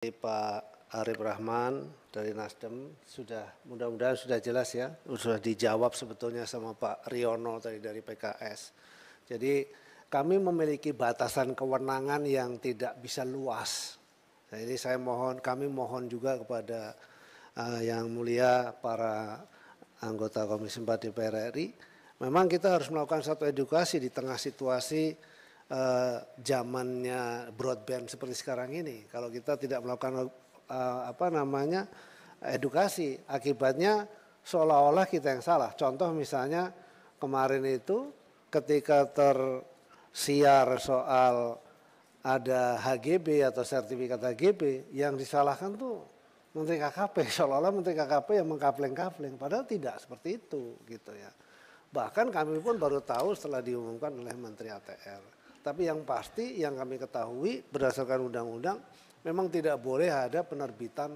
Pak Arif Rahman dari Nasdem sudah mudah-mudahan sudah jelas ya, sudah dijawab sebetulnya sama Pak Riono tadi dari PKS. Jadi kami memiliki batasan kewenangan yang tidak bisa luas. Jadi kami mohon juga kepada yang mulia para anggota Komisi 4 DPR RI, memang kita harus melakukan satu edukasi di tengah situasi zamannya broadband seperti sekarang ini. Kalau kita tidak melakukan edukasi, akibatnya seolah-olah kita yang salah. Contoh misalnya kemarin itu ketika tersiar soal ada HGB atau sertifikat HGB, yang disalahkan tuh Menteri KKP, seolah-olah Menteri KKP yang mengkapleng-kapleng, padahal tidak seperti itu gitu ya. Bahkan kami pun baru tahu setelah diumumkan oleh Menteri ATR. Tapi yang pasti yang kami ketahui berdasarkan undang-undang memang tidak boleh ada penerbitan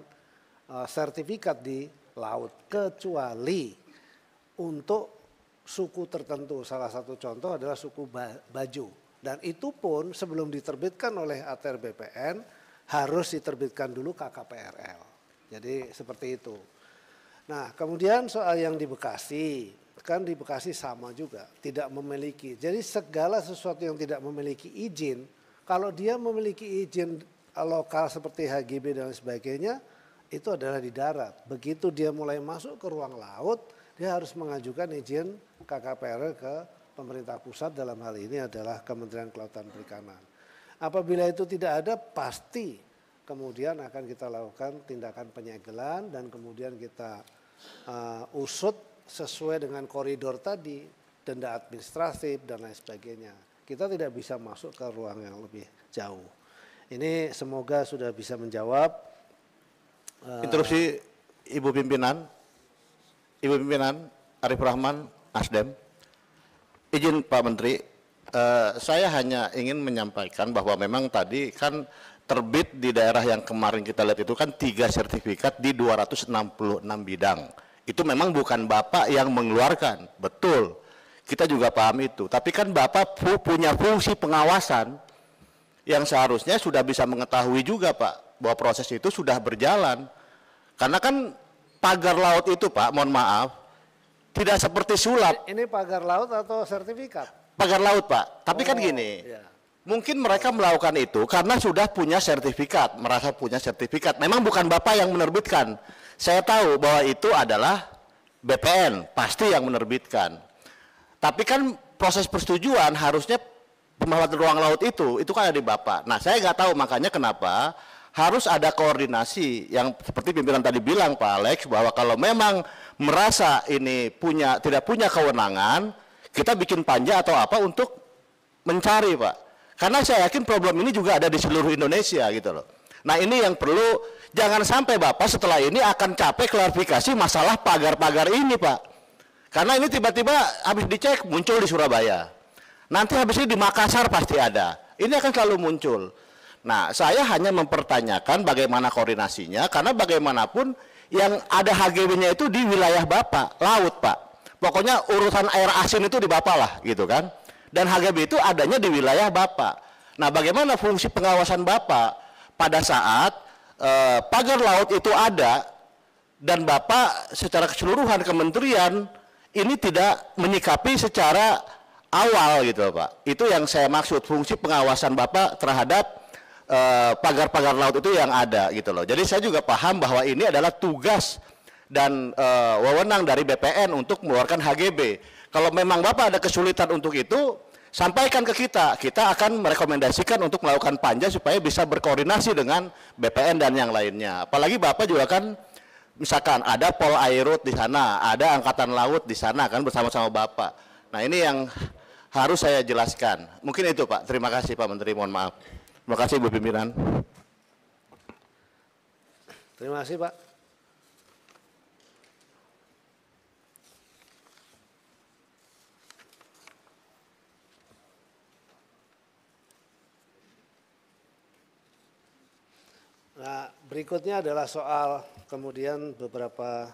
sertifikat di laut kecuali untuk suku tertentu. Salah satu contoh adalah suku Bajo. Dan itu pun sebelum diterbitkan oleh ATR BPN harus diterbitkan dulu KKPRL. Jadi seperti itu. Nah kemudian soal yang di Bekasi. Kan di Bekasi sama juga, tidak memiliki. Jadi segala sesuatu yang tidak memiliki izin, kalau dia memiliki izin lokal seperti HGB dan sebagainya, itu adalah di darat. Begitu dia mulai masuk ke ruang laut, dia harus mengajukan izin KKPRL ke pemerintah pusat, dalam hal ini adalah Kementerian Kelautan Perikanan. Apabila itu tidak ada, pasti kemudian akan kita lakukan tindakan penyegelan dan kemudian kita usut sesuai dengan koridor tadi, denda administratif dan lain sebagainya. Kita tidak bisa masuk ke ruang yang lebih jauh. Ini semoga sudah bisa menjawab. Interupsi Ibu Pimpinan Arif Rahman, Nasdem. Izin Pak Menteri, saya hanya ingin menyampaikan bahwa memang tadi kan terbit di daerah yang kemarin kita lihat itu kan 3 sertifikat di 266 bidang. Itu memang bukan Bapak yang mengeluarkan, betul. Kita juga paham itu. Tapi kan Bapak punya fungsi pengawasan yang seharusnya sudah bisa mengetahui juga Pak, bahwa proses itu sudah berjalan. Karena kan pagar laut itu Pak, mohon maaf, tidak seperti sulap. Ini pagar laut atau sertifikat? Pagar laut Pak, tapi kan gini, ya. Mungkin mereka melakukan itu karena sudah punya sertifikat, merasa punya sertifikat. Memang bukan Bapak yang menerbitkan. Saya tahu bahwa itu adalah BPN, pasti yang menerbitkan. Tapi kan proses persetujuan harusnya pemanfaatan ruang laut itu kan ada di Bapak. Nah saya nggak tahu makanya kenapa harus ada koordinasi yang seperti pimpinan tadi bilang Pak Alex, bahwa kalau memang merasa ini tidak punya kewenangan, kita bikin panja atau apa untuk mencari Pak. Karena saya yakin problem ini juga ada di seluruh Indonesia gitu loh. Nah ini yang perlu, jangan sampai Bapak setelah ini akan capek klarifikasi masalah pagar-pagar ini Pak. Karena ini tiba-tiba habis dicek muncul di Surabaya. Nanti habis ini di Makassar pasti ada. Ini akan selalu muncul. Nah saya hanya mempertanyakan bagaimana koordinasinya, karena bagaimanapun yang ada HGB-nya itu di wilayah Bapak, laut Pak. Pokoknya urusan air asin itu di Bapak lah gitu kan. Dan HGB itu adanya di wilayah Bapak. Nah bagaimana fungsi pengawasan Bapak pada saat pagar laut itu ada dan Bapak secara keseluruhan kementerian ini tidak menyikapi secara awal gitu Pak. Itu yang saya maksud, fungsi pengawasan Bapak terhadap pagar-pagar laut itu yang ada gitu loh. Jadi saya juga paham bahwa ini adalah tugas dan wewenang dari BPN untuk mengeluarkan HGB. Kalau memang Bapak ada kesulitan untuk itu, sampaikan ke kita akan merekomendasikan untuk melakukan panja supaya bisa berkoordinasi dengan BPN dan yang lainnya. Apalagi Bapak juga kan, misalkan ada Pol Airut di sana, ada Angkatan Laut di sana kan bersama-sama Bapak. Nah ini yang harus saya jelaskan. Mungkin itu Pak, terima kasih Pak Menteri, mohon maaf. Terima kasih Bu Pimpinan. Terima kasih Pak. Nah, berikutnya adalah soal kemudian beberapa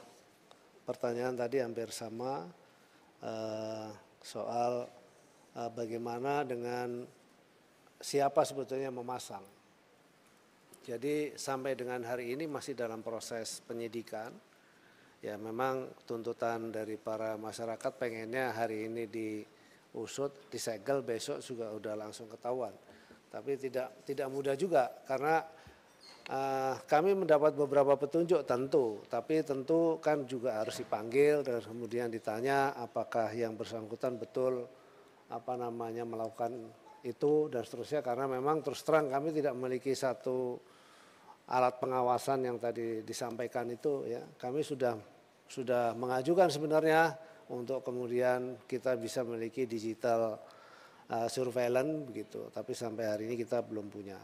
pertanyaan tadi hampir sama soal bagaimana dengan siapa sebetulnya memasang. Jadi sampai dengan hari ini masih dalam proses penyidikan. Ya memang tuntutan dari para masyarakat pengennya hari ini diusut, disegel, besok juga udah langsung ketahuan. Tapi tidak mudah juga karena kami mendapat beberapa petunjuk tentu, tapi tentu kan juga harus dipanggil dan kemudian ditanya apakah yang bersangkutan betul melakukan itu dan seterusnya, karena memang terus terang kami tidak memiliki satu alat pengawasan yang tadi disampaikan itu ya. Kami sudah mengajukan sebenarnya untuk kemudian kita bisa memiliki digital surveillance begitu, tapi sampai hari ini kita belum punya.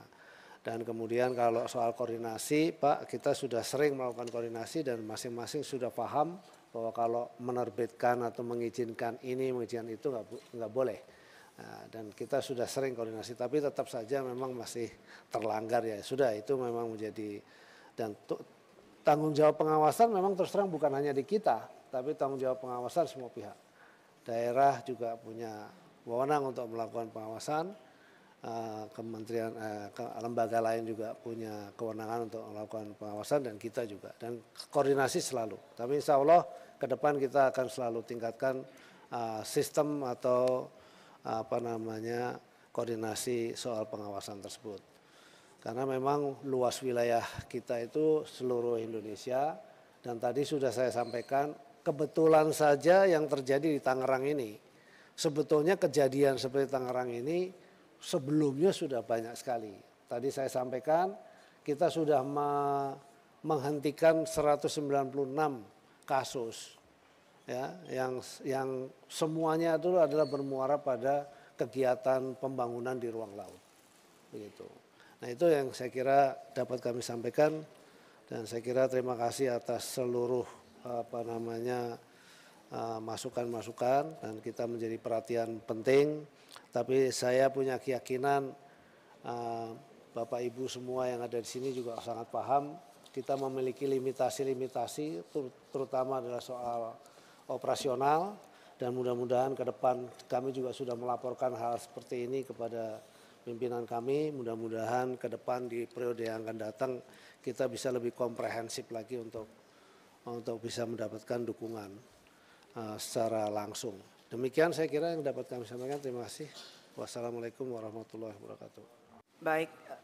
Dan kemudian kalau soal koordinasi, Pak, kita sudah sering melakukan koordinasi dan masing-masing sudah paham bahwa kalau menerbitkan atau mengizinkan ini, mengizinkan itu nggak boleh. Nah, dan kita sudah sering koordinasi, tapi tetap saja memang masih terlanggar ya. Sudah itu memang menjadi, dan tanggung jawab pengawasan memang terus terang bukan hanya di kita, tapi tanggung jawab pengawasan semua pihak. Daerah juga punya wewenang untuk melakukan pengawasan, kementerian, lembaga lain juga punya kewenangan untuk melakukan pengawasan dan kita juga. Dan koordinasi selalu. Tapi insya Allah ke depan kita akan selalu tingkatkan sistem atau koordinasi soal pengawasan tersebut. Karena memang luas wilayah kita itu seluruh Indonesia dan tadi sudah saya sampaikan kebetulan saja yang terjadi di Tangerang ini. Sebetulnya kejadian seperti Tangerang ini sebelumnya sudah banyak sekali. Tadi saya sampaikan kita sudah menghentikan 196 kasus. Ya, yang semuanya itu adalah bermuara pada kegiatan pembangunan di ruang laut. Begitu. Nah, itu yang saya kira dapat kami sampaikan dan saya kira terima kasih atas seluruh masukan-masukan dan kita menjadi perhatian penting. Tapi saya punya keyakinan Bapak Ibu semua yang ada di sini juga sangat paham kita memiliki limitasi-limitasi terutama adalah soal operasional dan mudah-mudahan ke depan kami juga sudah melaporkan hal seperti ini kepada pimpinan kami. Mudah-mudahan ke depan di periode yang akan datang kita bisa lebih komprehensif lagi untuk bisa mendapatkan dukungan secara langsung. Demikian saya kira yang dapat kami sampaikan. Terima kasih. Wassalamualaikum warahmatullahi wabarakatuh. Baik.